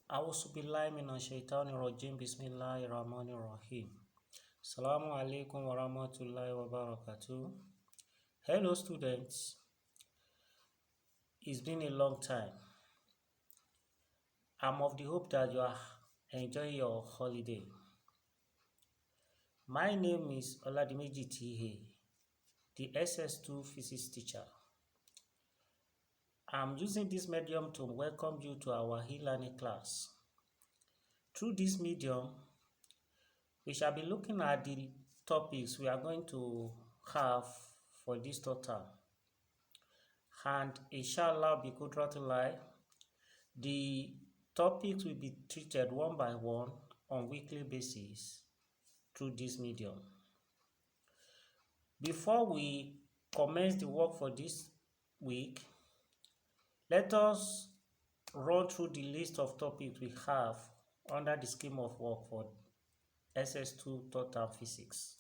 Auzubillahi minash-shaytanir-rajim. Bismillahir-rahmanir-rahim. Assalamu alaikum wa rahmatullahi wa barakatuh. Hello students. It's been a long time. I'm of the hope that you are enjoying your holiday. My name is Oladimeji T.A., the SS2 physics teacher. I'm using this medium to welcome you to our e-learning class. Through this medium, we shall be looking at the topics we are going to have for this total. And inshallah bi qudratillah, the topics will be treated one by one on weekly basis through this medium. Before we commence the work for this week, let us run through the list of topics we have under the scheme of work for SS2 Total Physics.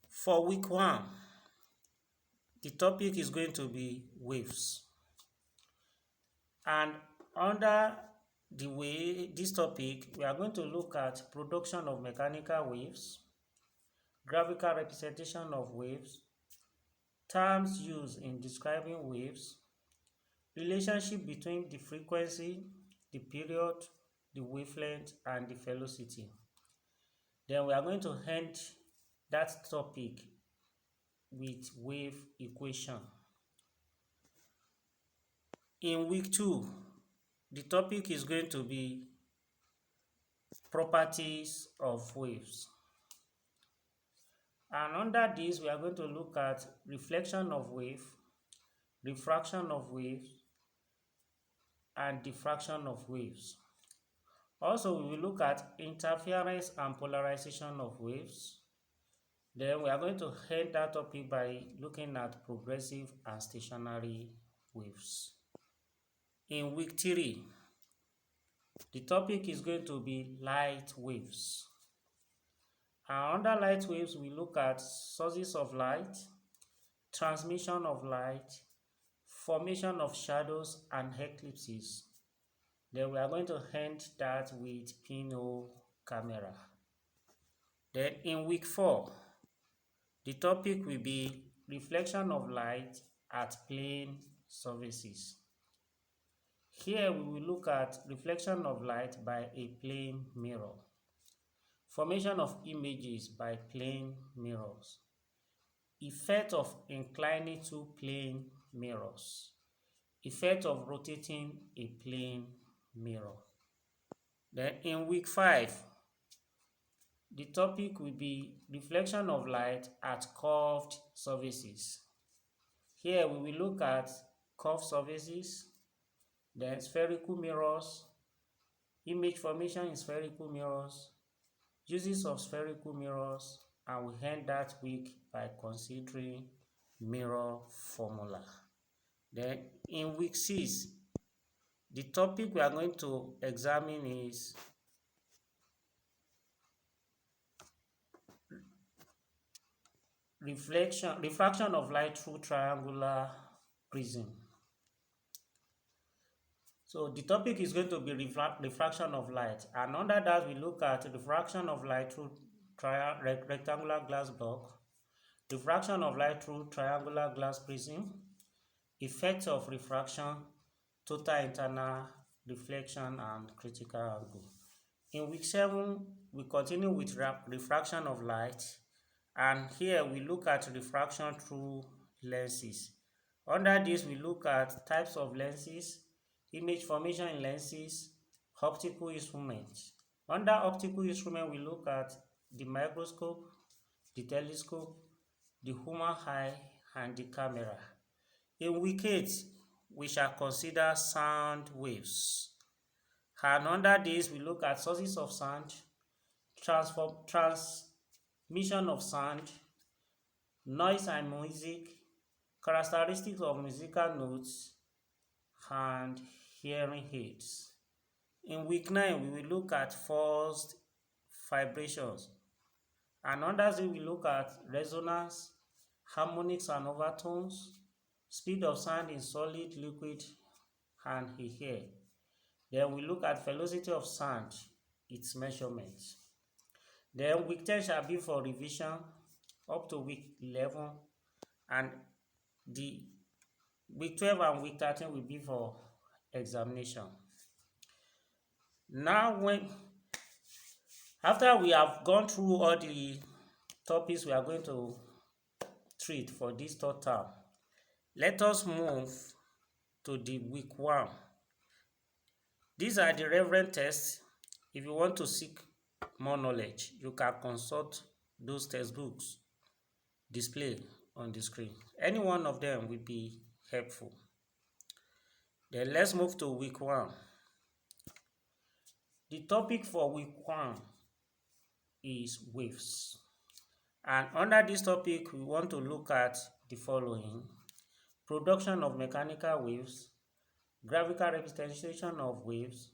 For week 1, the topic is going to be waves. And under this topic, we are going to look at production of mechanical waves, graphical representation of waves, terms used in describing waves, relationship between the frequency, the period, the wavelength, and the velocity. Then we are going to end that topic with wave equation. In week 2, the topic is going to be properties of waves. And under this, we are going to look at reflection of wave, refraction of waves, and diffraction of waves. Also, we will look at interference and polarization of waves. Then we are going to end that topic by looking at progressive and stationary waves. In week 3, the topic is going to be light waves. And under light waves, we look at sources of light, transmission of light, formation of shadows and eclipses. Then we are going to end that with pinhole camera. Then in week 4, the topic will be reflection of light at plane surfaces. Here we will look at reflection of light by a plane mirror, formation of images by plane mirrors, effect of inclining two plane mirrors, effect of rotating a plane mirror. Then in week 5, the topic will be reflection of light at curved surfaces. Here we will look at curved surfaces, then spherical mirrors, image formation in spherical mirrors, uses of spherical mirrors, and we end that week by considering mirror formula. Then in week 6, the topic we are going to examine is refraction of light through triangular prism. So the topic is going to be refraction of light, and under that we look at refraction of light through rectangular glass block, refraction of light through triangular glass prism, effect of refraction, total internal reflection, and critical angle. In week 7, we continue with refraction of light, and here we look at refraction through lenses. Under this, we look at types of lenses, image formation in lenses, optical instruments. Under optical instrument, we look at the microscope, the telescope, the human eye, and the camera. In week 8, we shall consider sound waves. And under this, we look at sources of sound, transmission of sound, noise and music, characteristics of musical notes, and hearing aids. In week 9, we will look at forced vibrations. And under this, we look at resonance, harmonics and overtones, speed of sound in solid, liquid, and a hair. Then we look at velocity of sound, its measurement. Then week 10 shall be for revision up to week 11, and the week 12 and week 13 will be for examination. Now, after we have gone through all the topics we are going to treat for this third term, let us move to the week 1. These are the relevant tests. If you want to seek more knowledge, you can consult those textbooks displayed on the screen. Any one of them will be helpful. Then let's move to week 1. The topic for week 1 is waves. And under this topic, we want to look at the following: production of mechanical waves, graphical representation of waves,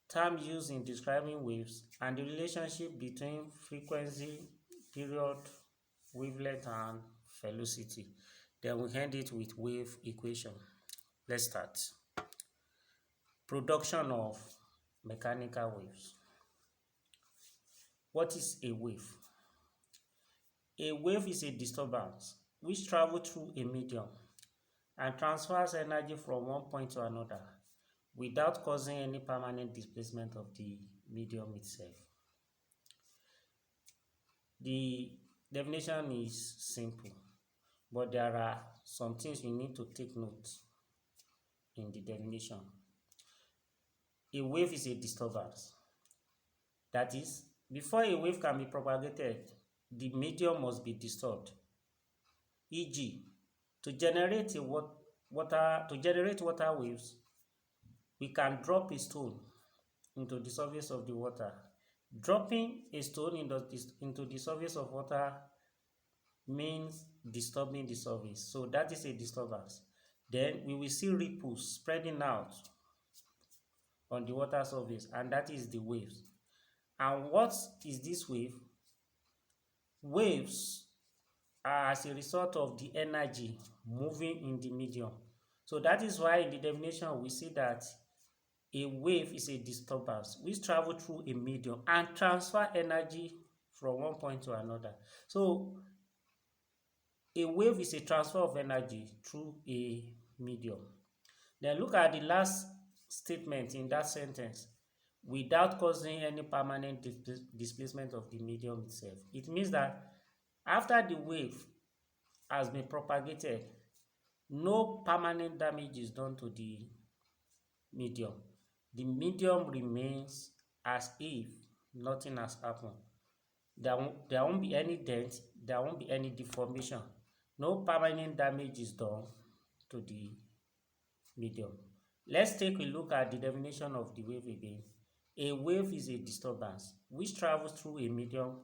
terms used in describing waves, and the relationship between frequency, period, wavelength, and velocity. Then we end it with wave equation. Let's start. Production of mechanical waves. What is a wave? A wave is a disturbance which travels through a medium and transfers energy from one point to another without causing any permanent displacement of the medium itself. The definition is simple, but there are some things you need to take note in the definition. A wave is a disturbance. That is, before a wave can be propagated, the medium must be disturbed. E.g., to generate water waves, we can drop a stone into the surface of the water. Dropping a stone into the surface of water means disturbing the surface. So that is a disturbance. Then we will see ripples spreading out on the water surface, and that is the waves. And what is this wave? Waves are as a result of the energy moving in the medium. So that is why in the definition we see that a wave is a disturbance which travels through a medium and transfer energy from one point to another. So a wave is a transfer of energy through a medium. Then look at the last statement in that sentence: without causing any permanent displacement of the medium itself. It means that after the wave has been propagated, no permanent damage is done to the medium. The medium remains as if nothing has happened. There won't be any dent, there won't be any deformation. No permanent damage is done to the medium. Let's take a look at the definition of the wave again. A wave is a disturbance which travels through a medium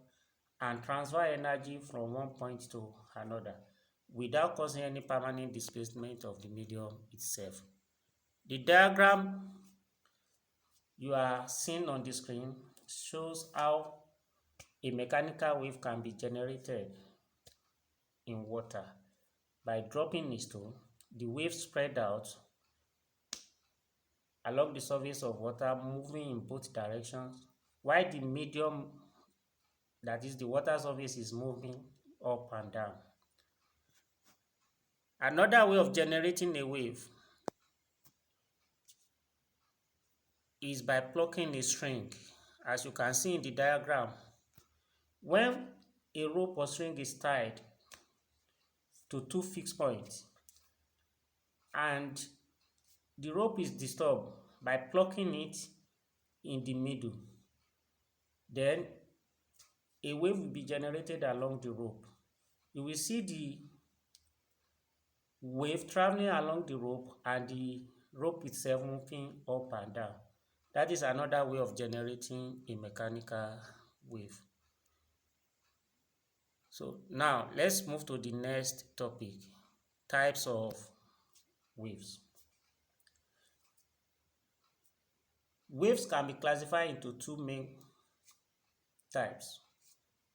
and transfer energy from one point to another without causing any permanent displacement of the medium itself. The diagram you are seeing on the screen shows how a mechanical wave can be generated in water. By dropping a stone, the wave spread out along the surface of water, moving in both directions, while the medium, that is the water surface, is moving up and down. Another way of generating a wave is by plucking a string. As you can see in the diagram, when a rope or string is tied to two fixed points and the rope is disturbed, by plucking it in the middle, then a wave will be generated along the rope. You will see the wave traveling along the rope and the rope itself moving up and down. That is another way of generating a mechanical wave. So now let's move to the next topic: types of waves. Waves can be classified into two main types: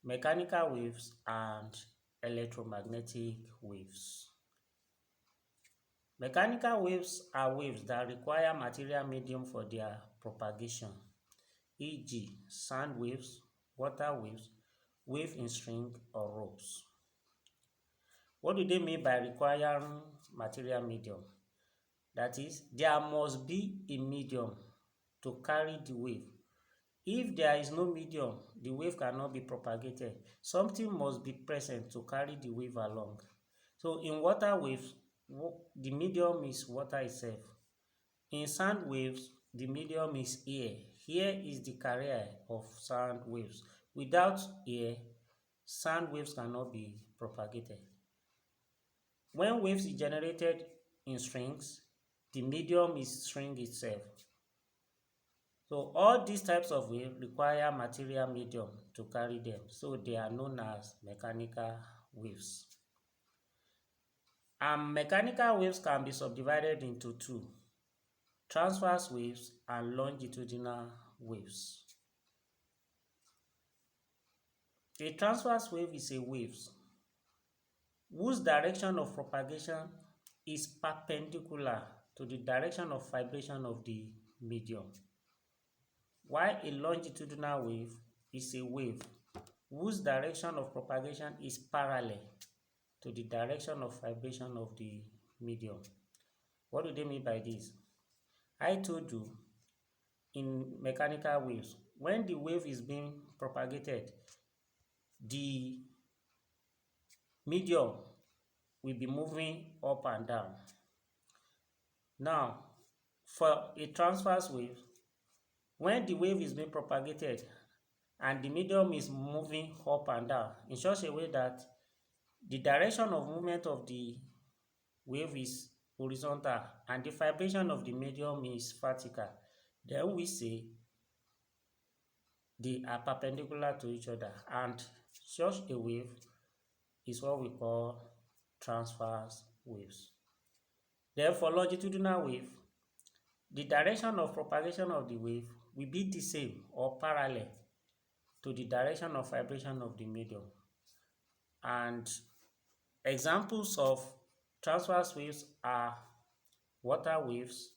mechanical waves and electromagnetic waves. Mechanical waves are waves that require material medium for their propagation, e.g., sound waves, water waves, wave in string or ropes. What do they mean by requiring material medium? That is, there must be a medium to carry the wave. If there is no medium, the wave cannot be propagated. Something must be present to carry the wave along. So in water waves, the medium is water itself. In sound waves, the medium is air. Air is the carrier of sound waves. Without air, sound waves cannot be propagated. When waves is generated in strings, the medium is string itself. So all these types of waves require material medium to carry them. So they are known as mechanical waves. And mechanical waves can be subdivided into two: transverse waves and longitudinal waves. A transverse wave is a wave whose direction of propagation is perpendicular to the direction of vibration of the medium, while a longitudinal wave is a wave whose direction of propagation is parallel to the direction of vibration of the medium. What do they mean by this? I told you in mechanical waves, when the wave is being propagated, the medium will be moving up and down. Now, for a transverse wave, when the wave is being propagated and the medium is moving up and down in such a way that the direction of movement of the wave is horizontal and the vibration of the medium is vertical, then we say they are perpendicular to each other, and such a wave is what we call transverse waves. Then for longitudinal wave, the direction of propagation of the wave will be the same or parallel to the direction of vibration of the medium. And examples of transverse waves are water waves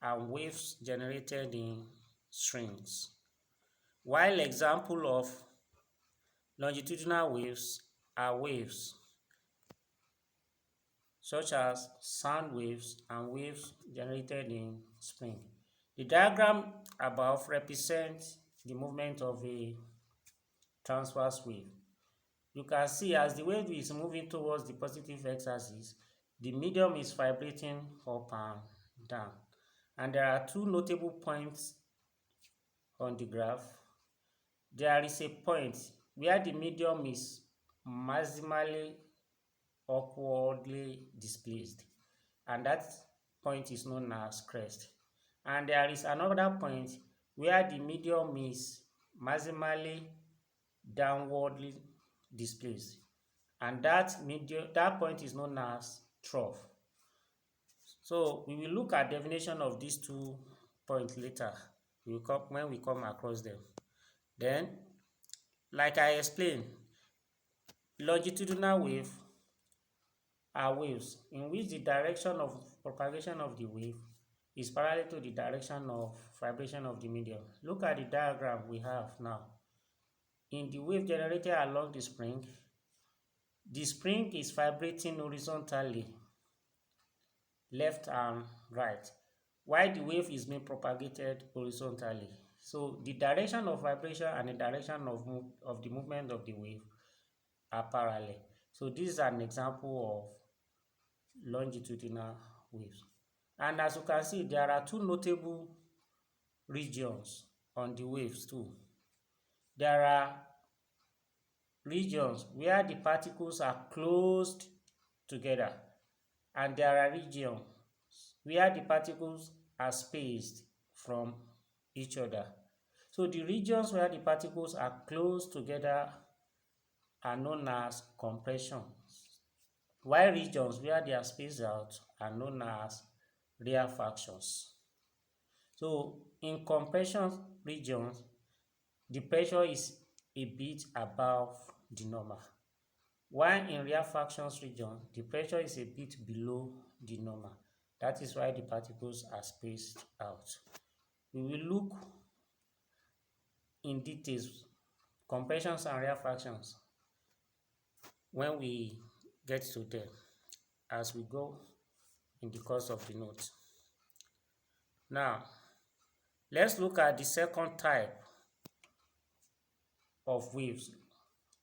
and waves generated in strings. While example of longitudinal waves are waves such as sound waves and waves generated in spring. The diagram above represents the movement of a transverse wave. You can see as the wave is moving towards the positive x-axis, the medium is vibrating up and down. And there are two notable points on the graph. There is a point where the medium is maximally upwardly displaced, and that point is known as crest. And there is another point where the medium is maximally downwardly displaced, and that point is known as trough. So we will look at definition of these 2 points later when we come across them. Then, like I explained, longitudinal wave are waves in which the direction of propagation of the wave is parallel to the direction of vibration of the medium. Look at the diagram we have now. In the wave generated along the spring is vibrating horizontally, left and right, while the wave is being propagated horizontally. So the direction of vibration and the direction of the movement of the wave are parallel. So this is an example of longitudinal waves. And as you can see, there are 2 notable regions on the waves too. There are regions where the particles are closed together, and there are regions where the particles are spaced from each other. So the regions where the particles are close together are known as compression, while regions where they are spaced out are known as rarefactions. So in compression regions, the pressure is a bit above the normal, while in rarefactions region, the pressure is a bit below the normal. That is why the particles are spaced out. We will look in details compressions and rearfractions when we get to them as we go in the course of the note. Now, let's look at the second type of waves,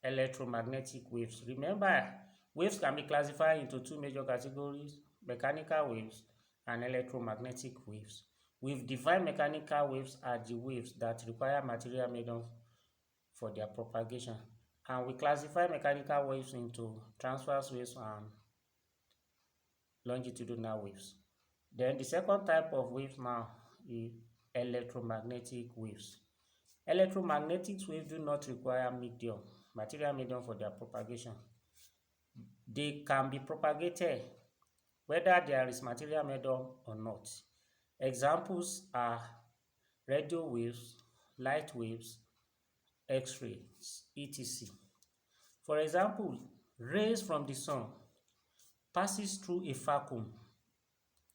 electromagnetic waves. Remember, waves can be classified into two major categories: mechanical waves and electromagnetic waves. We've defined mechanical waves as the waves that require material medium for their propagation, and we classify mechanical waves into transverse waves and longitudinal waves. Then the second type of waves now is electromagnetic waves. Electromagnetic waves do not require material medium for their propagation. They can be propagated whether there is material medium or not. Examples are radio waves, light waves, X-rays, etc. For example, rays from the sun passes through a vacuum,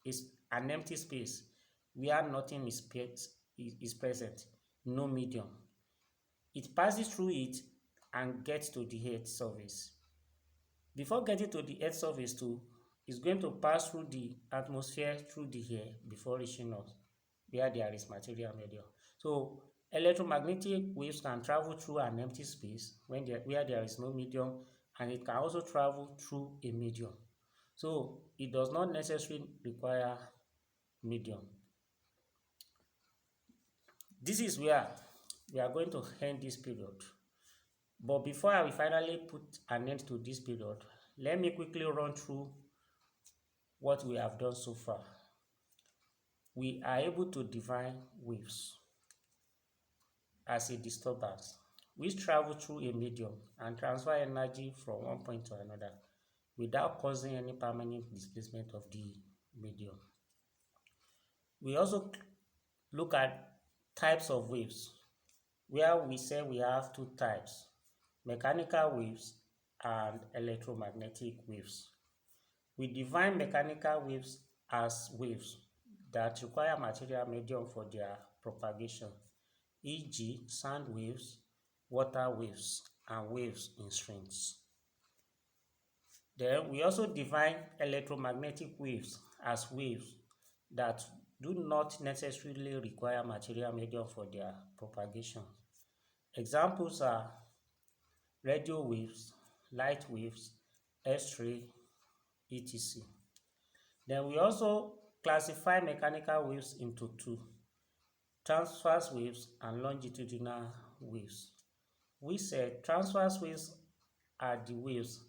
is an empty space where nothing is present, no medium. It passes through it and gets to the Earth's surface. Before getting to the Earth's surface too, it's going to pass through the atmosphere, through the air, before reaching us, where there is material medium. So electromagnetic waves can travel through an empty space where there is no medium, and it can also travel through a medium. So it does not necessarily require medium. This is where we are going to end this period. But before I will finally put an end to this period, let me quickly run through what we have done so far. We are able to define waves as a disturbance which travel through a medium and transfer energy from one point to another without causing any permanent displacement of the medium. We also look at types of waves, where we say we have two types: mechanical waves and electromagnetic waves. We define mechanical waves as waves that require material medium for their propagation, e.g., sound waves, water waves, and waves in strings. Then we also define electromagnetic waves as waves that do not necessarily require material medium for their propagation. Examples are radio waves, light waves, X-ray, etc. Then we also classify mechanical waves into two: transverse waves and longitudinal waves. We said transverse waves are the waves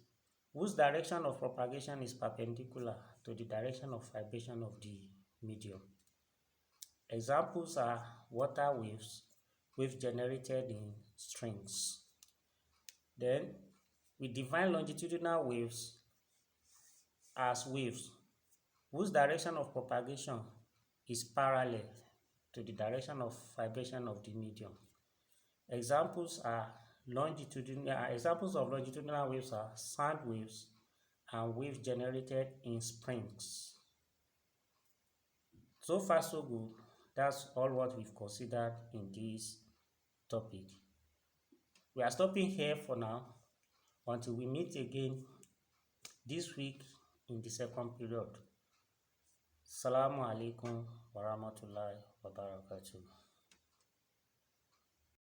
whose direction of propagation is perpendicular to the direction of vibration of the medium. Examples are water waves, waves generated in strings. Then we define longitudinal waves as waves whose direction of propagation is parallel to the direction of vibration of the medium. Examples of longitudinal waves are sound waves and waves generated in springs. So far so good. That's all what we've considered in this topic. We are stopping here for now until we meet again this week in the second period. Assalamu alaikum warahmatullahi wabarakatuh.